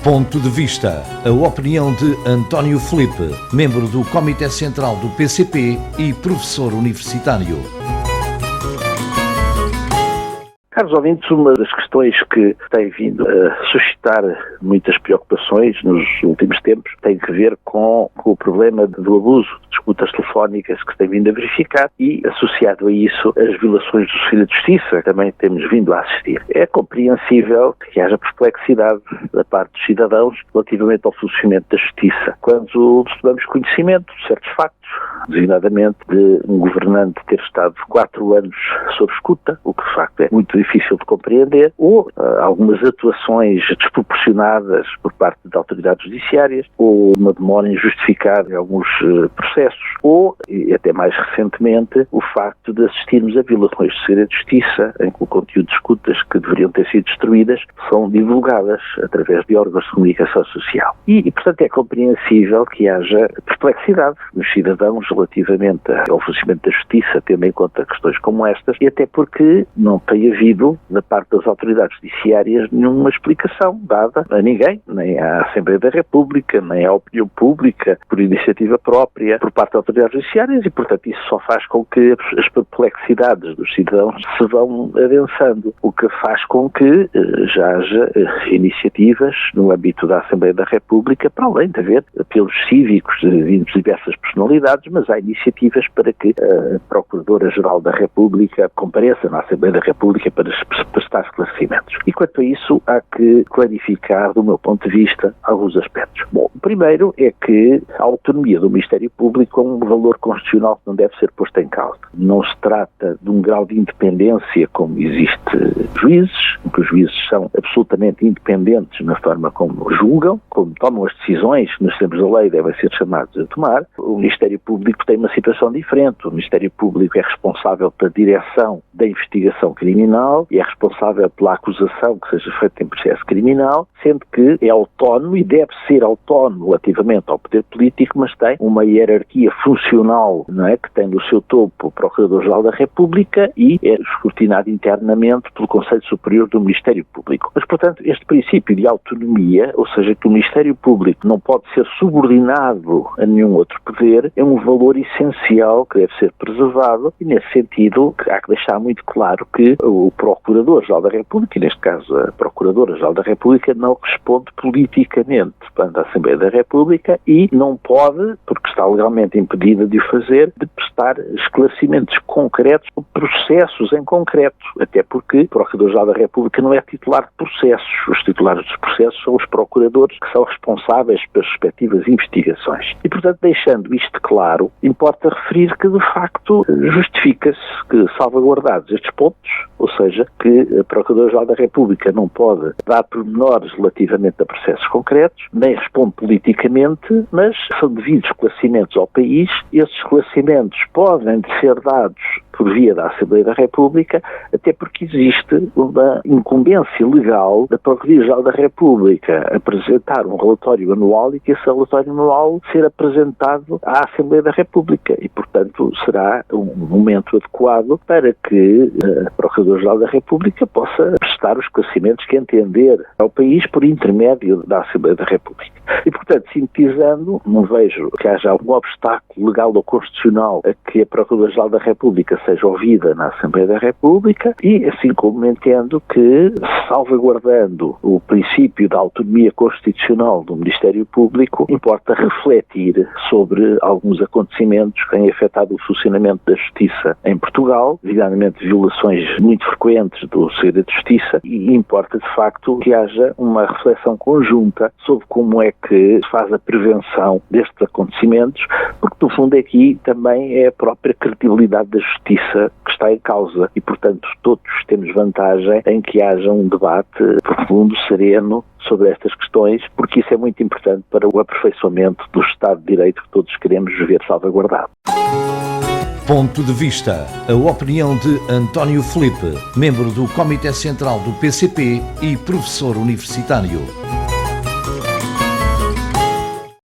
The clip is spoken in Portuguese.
Ponto de Vista, a opinião de António Filipe, membro do Comitê Central do PCP e professor universitário. Caros ouvintes, uma das questões que tem vindo a suscitar muitas preocupações nos últimos tempos tem que ver com o problema do abuso de escutas telefónicas que se tem vindo a verificar e, associado a isso, as violações do segredo de justiça que também temos vindo a assistir. É compreensível que haja perplexidade da parte dos cidadãos relativamente ao funcionamento da justiça. Quando tomamos conhecimento de certos factos, designadamente de um governante ter estado 4 anos sob escuta, o que de facto é muito difícil de compreender, ou algumas atuações desproporcionadas por parte de autoridades judiciárias, ou uma demora injustificada em alguns processos, ou, e até mais recentemente, o facto de assistirmos a violações de segredo de justiça, em que o conteúdo de escutas que deveriam ter sido destruídas são divulgadas através de órgãos de comunicação social. E portanto, é compreensível que haja perplexidade nos cidadãos relativamente ao funcionamento da justiça, tendo em conta questões como estas, e até porque não tem havido, da parte das autoridades judiciárias, nenhuma explicação dada a ninguém, nem à Assembleia da República, nem à opinião pública, por iniciativa própria, por parte das autoridades judiciárias, e portanto isso só faz com que as perplexidades dos cidadãos se vão adensando, o que faz com que já haja iniciativas no âmbito da Assembleia da República, para além de haver apelos cívicos de diversas personalidades, mas há iniciativas para que a Procuradora-Geral da República compareça na Assembleia da República para prestar esclarecimentos. E quanto a isso, há que clarificar, do meu ponto de vista, alguns aspectos. Bom, o primeiro é que a autonomia do Ministério Público é um valor constitucional que não deve ser posto em causa. Não se trata de um grau de independência como existe juízes, em que os juízes são absolutamente independentes na forma como julgam, como tomam as decisões que nos termos da lei devem ser chamados a tomar. O Ministério Público tem uma situação diferente. O Ministério Público é responsável pela direção da investigação criminal e é responsável pela acusação que seja feita em processo criminal, sendo que é autónomo e deve ser autónomo relativamente ao poder político, mas tem uma hierarquia funcional, não é, que tem no seu topo o Procurador-Geral da República e é escrutinado internamente pelo Conselho Superior do Ministério Público. Mas, portanto, este princípio de autonomia, ou seja, que o Ministério Público não pode ser subordinado a nenhum outro poder, é um valor essencial que deve ser preservado e, nesse sentido, há que deixar muito claro que o Procurador-Geral da República, e neste caso a Procuradora-Geral da República, não responde politicamente perante a Assembleia da República e não pode, porque está legalmente impedida de o fazer, de prestar esclarecimentos concretos ou processos em concreto, até porque o Procurador-Geral da República não é titular de processos. Os titulares dos processos são os procuradores que são responsáveis pelas respectivas investigações. E, portanto, deixando isto claro, importa referir que, de facto, justifica-se que, salvaguardados estes pontos, ou seja, que a Procuradora-Geral da República não pode dar pormenores relativamente a processos concretos, nem responde politicamente, mas são devidos esclarecimentos ao país. Esses esclarecimentos podem ser dados por via da Assembleia da República, até porque existe uma incumbência legal da Procuradoria-Geral da República apresentar um relatório anual e que esse relatório anual ser apresentado à Assembleia da República e, portanto, será um momento adequado para que a Procuradoria-Geral da República possa prestar os esclarecimentos que entender ao país por intermédio da Assembleia da República. E, portanto, sintetizando, não vejo que haja algum obstáculo legal ou constitucional a que a Procuradoria-Geral da República seja ouvida na Assembleia da República e, assim como entendo que, salvaguardando o princípio da autonomia constitucional do Ministério Público, importa refletir sobre alguns acontecimentos que têm afetado o funcionamento da justiça em Portugal, designadamente violações muito frequentes do segredo de justiça, e importa, de facto, que haja uma reflexão conjunta sobre como é que se faz a prevenção destes acontecimentos, porque, no fundo, aqui também é a própria credibilidade da justiça que está em causa e, portanto, todos temos vantagem em que haja um debate profundo, sereno, sobre estas questões, porque isso é muito importante para o aperfeiçoamento do Estado de Direito que todos queremos ver salvaguardado. Ponto de Vista, a opinião de António Filipe, membro do Comitê Central do PCP e professor universitário.